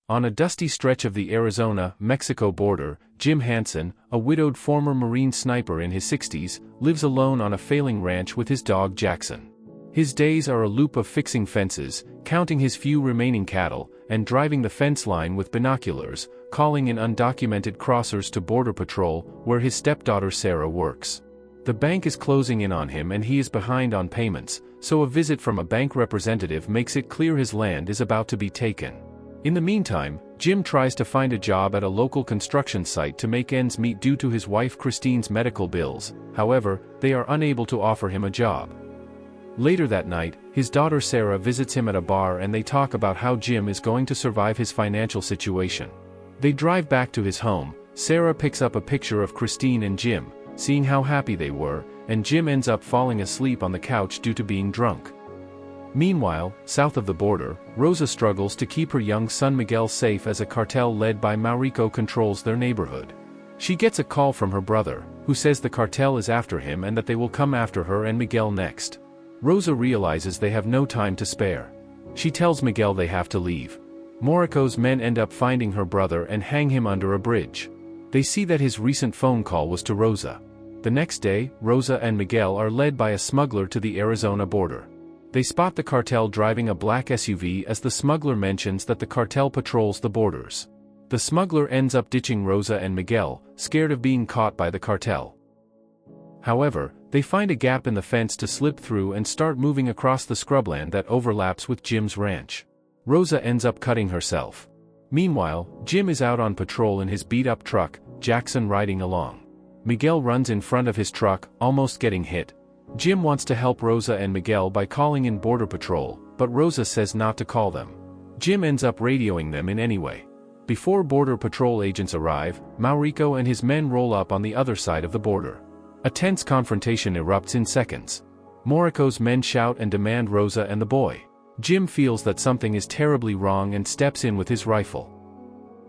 On a dusty stretch of the Arizona-Mexico border, Jim Hansen, a widowed former Marine sniper in his 60s, lives alone on a failing ranch with his dog Jackson. His days are a loop of fixing fences, counting his few remaining cattle, and driving the fence line with binoculars, calling in undocumented crossers to Border Patrol, where his stepdaughter Sarah works. The bank is closing in on him and he is behind on payments, so a visit from a bank representative makes it clear his land is about to be taken. In the meantime, Jim tries to find a job at a local construction site to make ends meet due to his wife Christine's medical bills. However, they are unable to offer him a job. Later that night, his daughter Sarah visits him at a bar and they talk about how Jim is going to survive his financial situation. They drive back to his home. Sarah picks up a picture of Christine and Jim, seeing how happy they were, and Jim ends up falling asleep on the couch due to being drunk. Meanwhile, south of the border, Rosa struggles to keep her young son Miguel safe as a cartel led by Mauricio controls their neighborhood. She gets a call from her brother, who says the cartel is after him and that they will come after her and Miguel next. Rosa realizes they have no time to spare. She tells Miguel they have to leave. Maurico's men end up finding her brother and hang him under a bridge. They see that his recent phone call was to Rosa. The next day, Rosa and Miguel are led by a smuggler to the Arizona border. They spot the cartel driving a black SUV as the smuggler mentions that the cartel patrols the borders. The smuggler ends up ditching Rosa and Miguel, scared of being caught by the cartel. However, they find a gap in the fence to slip through and start moving across the scrubland that overlaps with Jim's ranch. Rosa ends up cutting herself. Meanwhile, Jim is out on patrol in his beat-up truck, Jackson riding along. Miguel runs in front of his truck, almost getting hit. Jim wants to help Rosa and Miguel by calling in Border Patrol, but Rosa says not to call them. Jim ends up radioing them in anyway. Before Border Patrol agents arrive, Mauricio and his men roll up on the other side of the border. A tense confrontation erupts in seconds. Maurico's men shout and demand Rosa and the boy. Jim feels that something is terribly wrong and steps in with his rifle.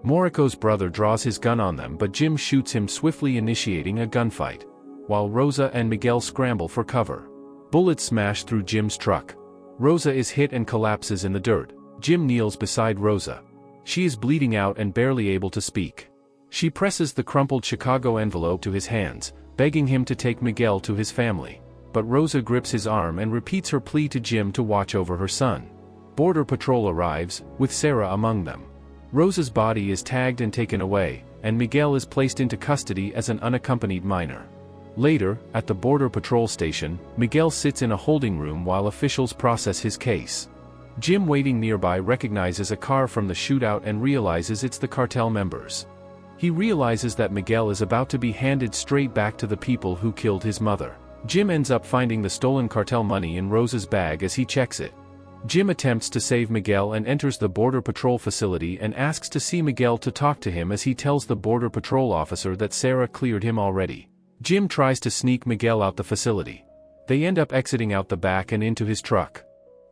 Maurico's brother draws his gun on them but Jim shoots him, swiftly initiating a gunfight. While Rosa and Miguel scramble for cover. Bullets smash through Jim's truck. Rosa is hit and collapses in the dirt. Jim kneels beside Rosa. She is bleeding out and barely able to speak. She presses the crumpled Chicago envelope to his hands, begging him to take Miguel to his family. But Rosa grips his arm and repeats her plea to Jim to watch over her son. Border Patrol arrives, with Sarah among them. Rosa's body is tagged and taken away, and Miguel is placed into custody as an unaccompanied minor. Later, at the Border Patrol station, Miguel sits in a holding room while officials process his case. Jim, waiting nearby, recognizes a car from the shootout and realizes it's the cartel members. He realizes that Miguel is about to be handed straight back to the people who killed his mother. Jim ends up finding the stolen cartel money in Rosa's bag as he checks it. Jim attempts to save Miguel and enters the Border Patrol facility and asks to see Miguel to talk to him as he tells the Border Patrol officer that Sarah cleared him already. Jim tries to sneak Miguel out the facility. They end up exiting out the back and into his truck.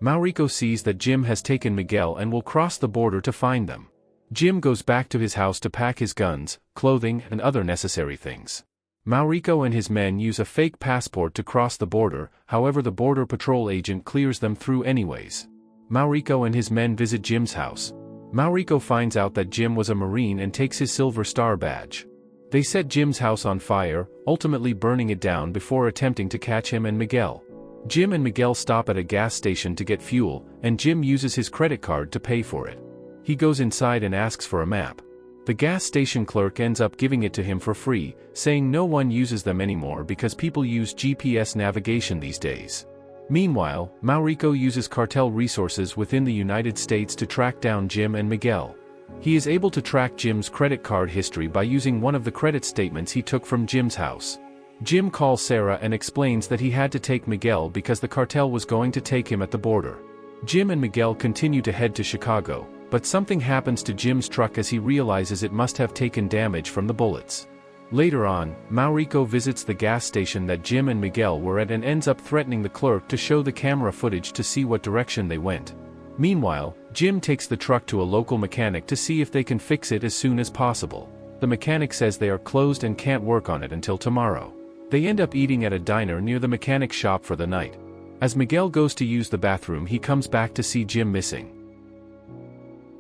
Mauricio sees that Jim has taken Miguel and will cross the border to find them. Jim goes back to his house to pack his guns, clothing, and other necessary things. Mauricio and his men use a fake passport to cross the border, however the Border Patrol agent clears them through anyways. Mauricio and his men visit Jim's house. Mauricio finds out that Jim was a Marine and takes his Silver Star badge. They set Jim's house on fire, ultimately burning it down before attempting to catch him and Miguel. Jim and Miguel stop at a gas station to get fuel, and Jim uses his credit card to pay for it. He goes inside and asks for a map. The gas station clerk ends up giving it to him for free, saying no one uses them anymore because people use GPS navigation these days. Meanwhile, Mauricio uses cartel resources within the United States to track down Jim and Miguel. He is able to track Jim's credit card history by using one of the credit statements he took from Jim's house. Jim calls Sarah and explains that he had to take Miguel because the cartel was going to take him at the border. Jim and Miguel continue to head to Chicago, but something happens to Jim's truck as he realizes it must have taken damage from the bullets. Later on, Mauricio visits the gas station that Jim and Miguel were at and ends up threatening the clerk to show the camera footage to see what direction they went. Meanwhile, Jim takes the truck to a local mechanic to see if they can fix it as soon as possible. The mechanic says they are closed and can't work on it until tomorrow. They end up eating at a diner near the mechanic's shop for the night. As Miguel goes to use the bathroom, he comes back to see Jim missing.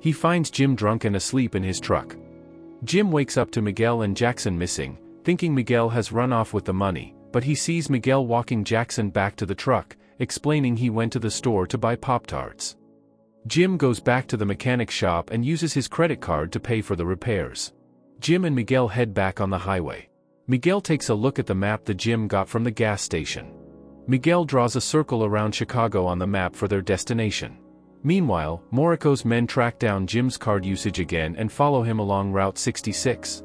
He finds Jim drunk and asleep in his truck. Jim wakes up to Miguel and Jackson missing, thinking Miguel has run off with the money, but he sees Miguel walking Jackson back to the truck, explaining he went to the store to buy Pop-Tarts. Jim goes back to the mechanic shop and uses his credit card to pay for the repairs. Jim and Miguel head back on the highway. Miguel takes a look at the map that Jim got from the gas station. Miguel draws a circle around Chicago on the map for their destination. Meanwhile, Morrico's men track down Jim's card usage again and follow him along Route 66.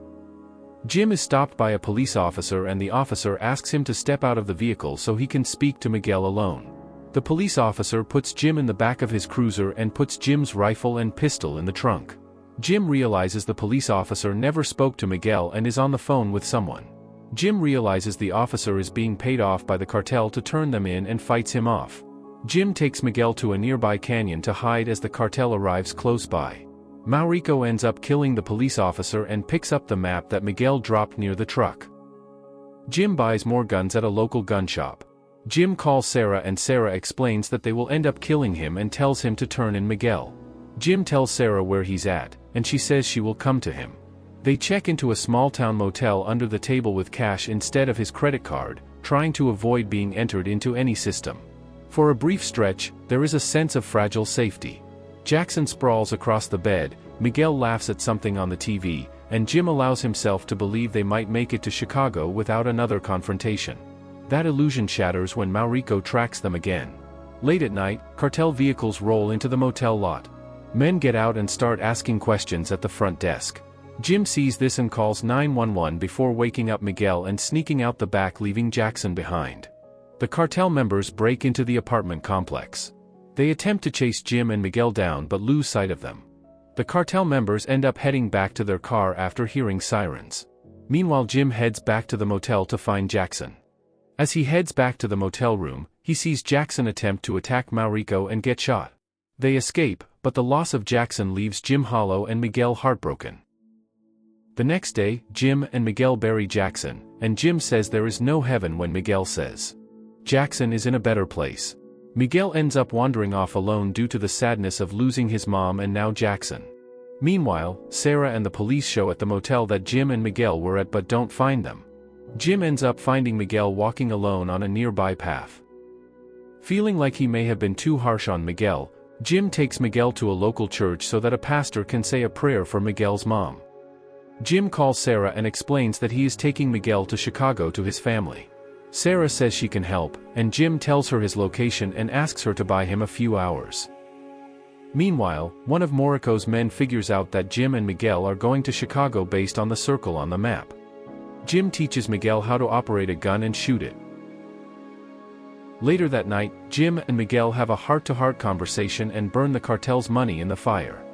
Jim is stopped by a police officer and the officer asks him to step out of the vehicle so he can speak to Miguel alone. The police officer puts Jim in the back of his cruiser and puts Jim's rifle and pistol in the trunk. Jim realizes the police officer never spoke to Miguel and is on the phone with someone. Jim realizes the officer is being paid off by the cartel to turn them in and fights him off. Jim takes Miguel to a nearby canyon to hide as the cartel arrives close by. Mauricio ends up killing the police officer and picks up the map that Miguel dropped near the truck. Jim buys more guns at a local gun shop. Jim calls Sarah and Sarah explains that they will end up killing him and tells him to turn in Miguel. Jim tells Sarah where he's at, and she says she will come to him. They check into a small-town motel under the table with cash instead of his credit card, trying to avoid being entered into any system. For a brief stretch, there is a sense of fragile safety. Jackson sprawls across the bed, Miguel laughs at something on the TV, and Jim allows himself to believe they might make it to Chicago without another confrontation. That illusion shatters when Mauricio tracks them again. Late at night, cartel vehicles roll into the motel lot. Men get out and start asking questions at the front desk. Jim sees this and calls 911 before waking up Miguel and sneaking out the back, leaving Jackson behind. The cartel members break into the apartment complex. They attempt to chase Jim and Miguel down but lose sight of them. The cartel members end up heading back to their car after hearing sirens. Meanwhile, Jim heads back to the motel to find Jackson. As he heads back to the motel room, he sees Jackson attempt to attack Mauricio and get shot. They escape, but the loss of Jackson leaves Jim hollow and Miguel heartbroken. The next day, Jim and Miguel bury Jackson, and Jim says there is no heaven when Miguel says Jackson is in a better place. Miguel ends up wandering off alone due to the sadness of losing his mom and now Jackson. Meanwhile, Sarah and the police show at the motel that Jim and Miguel were at but don't find them. Jim ends up finding Miguel walking alone on a nearby path. Feeling like he may have been too harsh on Miguel, Jim takes Miguel to a local church so that a pastor can say a prayer for Miguel's mom. Jim calls Sarah and explains that he is taking Miguel to Chicago to his family. Sarah says she can help, and Jim tells her his location and asks her to buy him a few hours. Meanwhile, one of Morrico's men figures out that Jim and Miguel are going to Chicago based on the circle on the map. Jim teaches Miguel how to operate a gun and shoot it. Later that night, Jim and Miguel have a heart-to-heart conversation and burn the cartel's money in the fire.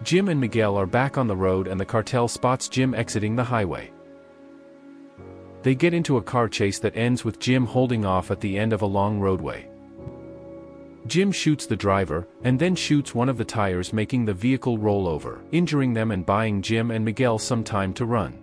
Jim and Miguel are back on the road and the cartel spots Jim exiting the highway. They get into a car chase that ends with Jim holding off at the end of a long roadway. Jim shoots the driver, and then shoots one of the tires, making the vehicle roll over, injuring them and buying Jim and Miguel some time to run.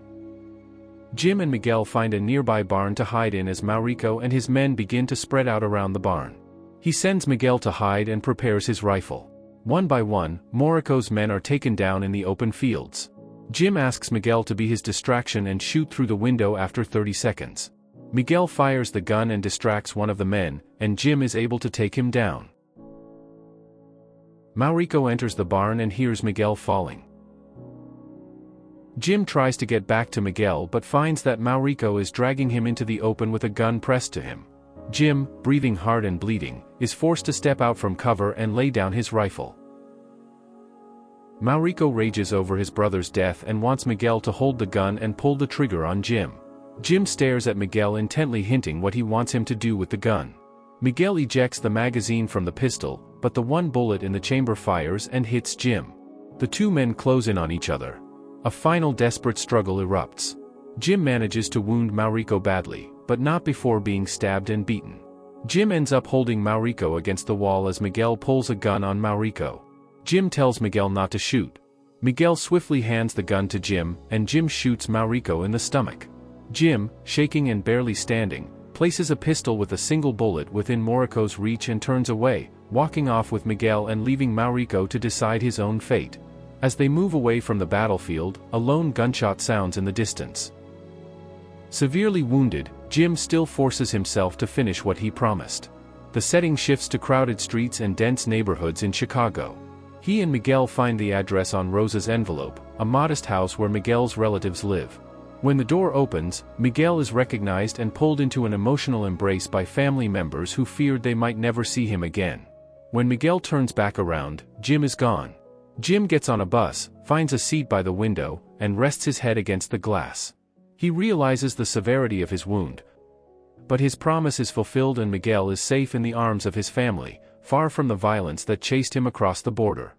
Jim and Miguel find a nearby barn to hide in as Mauricio and his men begin to spread out around the barn. He sends Miguel to hide and prepares his rifle. One by one, Morrico's men are taken down in the open fields. Jim asks Miguel to be his distraction and shoot through the window after 30 seconds. Miguel fires the gun and distracts one of the men, and Jim is able to take him down. Mauricio enters the barn and hears Miguel falling. Jim tries to get back to Miguel but finds that Mauricio is dragging him into the open with a gun pressed to him. Jim, breathing hard and bleeding, is forced to step out from cover and lay down his rifle. Mauricio rages over his brother's death and wants Miguel to hold the gun and pull the trigger on Jim. Jim stares at Miguel intently, hinting what he wants him to do with the gun. Miguel ejects the magazine from the pistol, but the one bullet in the chamber fires and hits Jim. The two men close in on each other. A final desperate struggle erupts. Jim manages to wound Mauricio badly, but not before being stabbed and beaten. Jim ends up holding Mauricio against the wall as Miguel pulls a gun on Mauricio. Jim tells Miguel not to shoot. Miguel swiftly hands the gun to Jim, and Jim shoots Mauricio in the stomach. Jim, shaking and barely standing, places a pistol with a single bullet within Morrico's reach and turns away, walking off with Miguel and leaving Mauricio to decide his own fate. As they move away from the battlefield, a lone gunshot sounds in the distance. Severely wounded, Jim still forces himself to finish what he promised. The setting shifts to crowded streets and dense neighborhoods in Chicago. He and Miguel find the address on Rosa's envelope, a modest house where Miguel's relatives live. When the door opens, Miguel is recognized and pulled into an emotional embrace by family members who feared they might never see him again. When Miguel turns back around, Jim is gone. Jim gets on a bus, finds a seat by the window, and rests his head against the glass. He realizes the severity of his wound. But his promise is fulfilled and Miguel is safe in the arms of his family, far from the violence that chased him across the border.